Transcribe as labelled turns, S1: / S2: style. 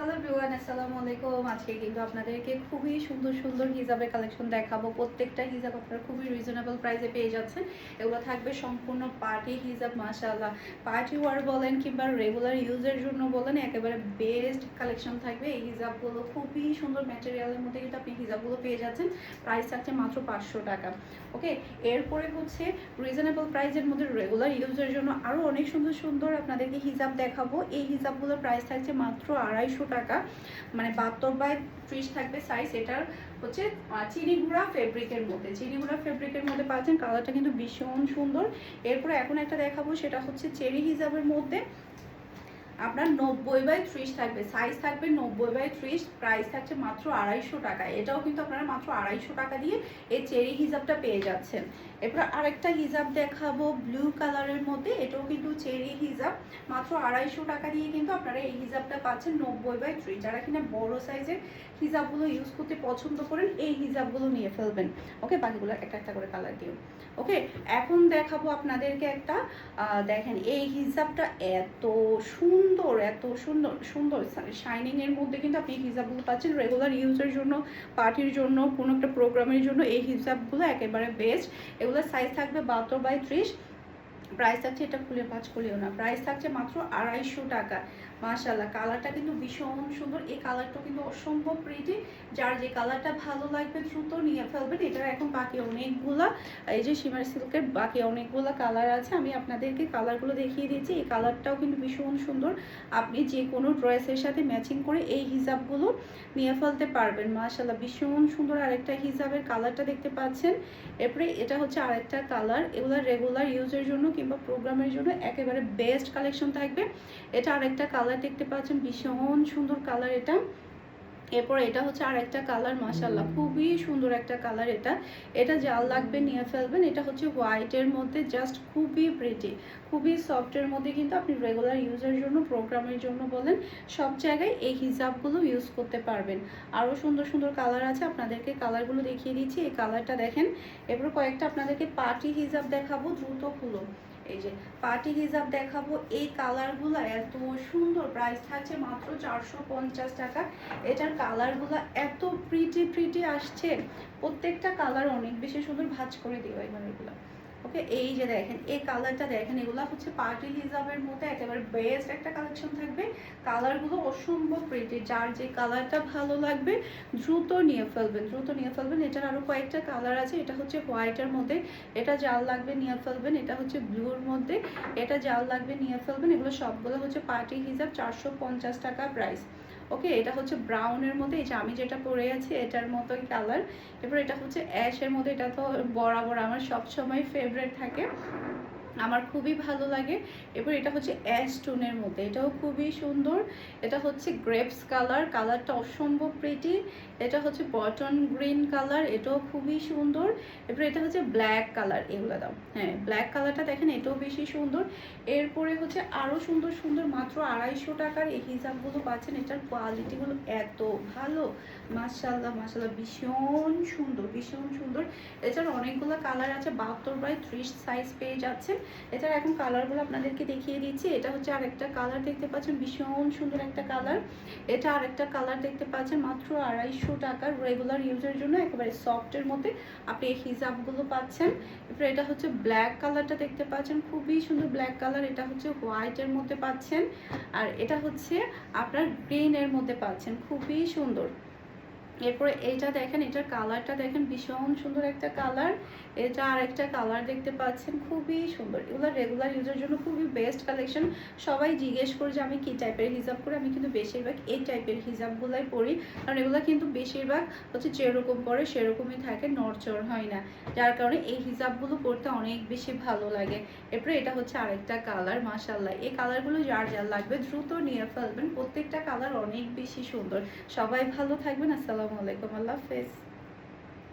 S1: Hello everyone, আসসালামু আলাইকুম। আজকে কিন্তু আপনাদেরকে খুবই সুন্দর সুন্দর হিজাবের কালেকশন দেখাবো। প্রত্যেকটা হিজাব আপনারা খুবই রিজনেবল প্রাইসে পেয়ে যাচ্ছেন। এগুলো থাকবে সম্পূর্ণ পার্টি হিজাব, মাশাআল্লাহ। পার্টি ওয়ার বলেন কিংবা রেগুলার ইউজের জন্য বলেন, একেবারে বেস্ট কালেকশন থাকবে। এই হিজাবগুলো খুবই সুন্দর ম্যাটেরিয়ালের মধ্যে কিন্তু আপনি হিজাবগুলো পেয়ে যাচ্ছেন। প্রাইস থাকছে মাত্র 500 টাকা। ওকে, এরপরে হচ্ছে রিজনেবল প্রাইসের মধ্যে রেগুলার ইউজের জন্য আরও অনেক সুন্দর সুন্দর আপনাদেরকে হিজাব দেখাবো। এই হিজাবগুলোর প্রাইস থাকছে মাত্র 250 টাকা, মানে 72/30 থাকবে সাইজ। এটার হচ্ছে চিনি গুঁড়া ফেব্রিকের মধ্যে, চিনি গুঁড়া ফেব্রিকের মধ্যে পাচ্ছেন। কালারটা কিন্তু ভীষণ সুন্দর। এরপরে এখন একটা দেখাবো, সেটা হচ্ছে চেরি হিজাবের মধ্যে আপনার 90/30 থাকবে, সাইজ থাকবে 90/30, প্রাইস থাকছে মাত্র 250 টাকা। এটাও কিন্তু আপনারা মাত্র 250 টাকা দিয়ে এই চেরি হিজাবটা পেয়ে যাচ্ছেন। এরপর আরেকটা হিজাব দেখাবো ব্লু কালারের মধ্যে, এটাও কিন্তু চেরি হিজাব। মাত্র 250 টাকা দিয়ে কিন্তু আপনারা এই হিজাবটা পাচ্ছেন 90/30। যারা কিনা বড় সাইজের হিজাবগুলো ইউজ করতে পছন্দ করেন, এই হিজাবগুলো নিয়ে ফেলবেন। ওকে, বাকিগুলো একটা একটা করে কালার দিও। ওকে, এখন দেখাবো আপনাদেরকে একটা, দেখেন এই হিজাবটা এত সুন্দর, এত সুন্দর সুন্দর শাইনিং এর মধ্যে কিন্তু আপনি হিজাবগুলো পাচ্ছেন রেগুলার ইউজের জন্য, পার্টির জন্য, কোনো একটা প্রোগ্রামের জন্য এই হিজাবগুলো একেবারে বেস্ট। এগুলোর সাইজ থাকবে 72/30। প্রাইস থাকছে, এটা খুলে পাঁচ খুলেও না, প্রাইস থাকছে মাত্র 250 টাকা। মাশাআল্লাহ, কালারটা কিন্তু ভীষণ সুন্দর। এই কালারটা কিন্তু অসম্ভব প্রিটি। যার যে কালারটা ভালো লাগবে দ্রুত নিয়ে ফেলবেন। এটার এখন বাকি অনেকগুলা, এই যে শিমার সিল্কের বাকি অনেকগুলো কালার আছে, আমি আপনাদেরকে কালারগুলো দেখিয়ে দিচ্ছি। এই কালারটাও কিন্তু ভীষণ সুন্দর। আপনি যে কোনো ড্রেসের সাথে ম্যাচিং করে এই হিজাবগুলো নিয়ে ফেলতে পারবেন। মাশাআল্লাহ, ভীষণ সুন্দর। আরেকটা হিজাবের কালারটা দেখতে পাচ্ছেন। এরপরে এটা হচ্ছে আরেকটা কালার। এগুলো রেগুলার ইউজের জন্য কিংবা প্রোগ্রামের জন্য একেবারে বেস্ট কালেকশন থাকবে। এটা আরেকটা কালার দেখতে পাচ্ছেন, ভীষণ সুন্দর কালার এটা। এরপর এটা হচ্ছে আর একটা কালার, মাশাআল্লাহ খুবই সুন্দর একটা কালার। এটা এটা যার লাগবে নিয়ে ফেলবেন। এটা হচ্ছে হোয়াইটের মধ্যে, জাস্ট খুবই প্রিটি, খুবই সফটের মধ্যে কিন্তু আপনি রেগুলার ইউজের জন্য, প্রোগ্রামের জন্য বলেন, সব জায়গায় এই হিজাবগুলো ইউজ করতে পারবেন। আরও সুন্দর সুন্দর কালার আছে, আপনাদেরকে কালারগুলো দেখিয়ে দিচ্ছি। এই কালারটা দেখেন। এরপর কয়েকটা আপনাদেরকে পার্টি হিজাব দেখাবো, দ্রুত খুলো। এই যে পার্টি হিজাব দেখাবো, এই কালারগুলো এত সুন্দর। প্রাইস থাকছে মাত্র 450 টাকা। এটার কালারগুলো এত প্রিটি প্রিটি আসছে, প্রত্যেকটা কালার অনেক বেশি সুন্দর। ভাঁজ করে দিও এবার এগুলো। ওকে, এই যে দেখেন এই কালারটা দেখেন, এগুলো হচ্ছে পার্টি হিজাবের মধ্যে একেবারে বেস্ট একটা কালেকশন থাকবে। কালারগুলো অসম্ভব প্রিটি। যার যে কালারটা ভালো লাগবে দ্রুত নিয়ে ফেলবেন, দ্রুত নিয়ে ফেলবেন। এটার আরও কয়েকটা কালার আছে। এটা হচ্ছে হোয়াইটের মধ্যে, এটা যার লাগবে নিয়ে ফেলবেন। এটা হচ্ছে ব্লুর মধ্যে, এটা যার লাগবে নিয়ে ফেলবেন। এগুলো সবগুলো হচ্ছে পার্টি হিজাব, 450 টাকা প্রাইস। ওকে, এটা হচ্ছে ব্রাউনের মধ্যে, এই যে আমি যেটা পরে আছি এটার মতোই কালার। এরপর এটা হচ্ছে অ্যাশের মধ্যে, এটা তো বরাবর আমার সবসময় ফেভারিট থাকে, আমার খুবই ভালো লাগে। এরপর এটা হচ্ছে অ্যাশ টোনের মধ্যে, এটাও খুবই সুন্দর। এটা হচ্ছে গ্রেপস কালার, কালারটা অসম্ভব প্রিটি। এটা হচ্ছে বটন গ্রিন কালার, এটাও খুবই সুন্দর। এরপর এটা হচ্ছে ব্ল্যাক কালার, এগুলো দাও। হ্যাঁ, ব্ল্যাক কালারটা দেখেন, এটাও বেশি সুন্দর। এরপরে হচ্ছে আরও সুন্দর সুন্দর মাত্র 250 টাকার এই হিজাবগুলো পাচ্ছেন। এটার কোয়ালিটিগুলো এত ভালো, মাশাআল্লাহ মাশাআল্লাহ, ভীষণ সুন্দর, ভীষণ সুন্দর। এটার অনেকগুলো কালার আছে, 72/30 সাইজ পেয়ে যাচ্ছেন। এটার এখন কালারগুলো আপনাদেরকে দেখিয়ে দিচ্ছি। এটা হচ্ছে আরেকটা কালার দেখতে পাচ্ছেন, ভীষণ সুন্দর একটা কালার। এটা আরেকটা কালার দেখতে পাচ্ছেন, মাত্র 250 টাকার রেগুলার ইউজের জন্য একেবারে সফটের মধ্যে আপনি এই হিজাবগুলো পাচ্ছেন। এরপরে এটা হচ্ছে ব্ল্যাক কালারটা দেখতে পাচ্ছেন, খুবই সুন্দর ব্ল্যাক কালার। এটা হচ্ছে হোয়াইটের মধ্যে পাচ্ছেন, আর এটা হচ্ছে আপনার গ্রিনের মধ্যে পাচ্ছেন, খুবই সুন্দর। এরপরে এইটা দেখেন, এটার কালারটা দেখেন, ভীষণ সুন্দর একটা কালার। এটা আর একটা কালার দেখতে পাচ্ছেন, খুবই সুন্দর। এগুলো রেগুলার ইউজের জন্য খুবই বেস্ট কালেকশন। সবাই জিজ্ঞেস করে যে আমি কী টাইপের হিজাব করি, আমি কিন্তু বেশিরভাগ এই টাইপের হিজাবগুলাই পরি, কারণ এগুলো কিন্তু বেশিরভাগ হচ্ছে যেরকম পরে সেরকমই থাকে, নড়চড় হয় না, যার কারণে এই হিজাবগুলো পরতে অনেক বেশি ভালো লাগে। এরপরে এটা হচ্ছে আরেকটা কালার, মাশাআল্লাহ এই কালারগুলো যার যার লাগবে দ্রুত নিয়ে ফেলবেন। প্রত্যেকটা কালার অনেক বেশি সুন্দর। সবাই ভালো থাকবেন। আসসালামু আলাইকুম, আল্লাহ হাফেজ।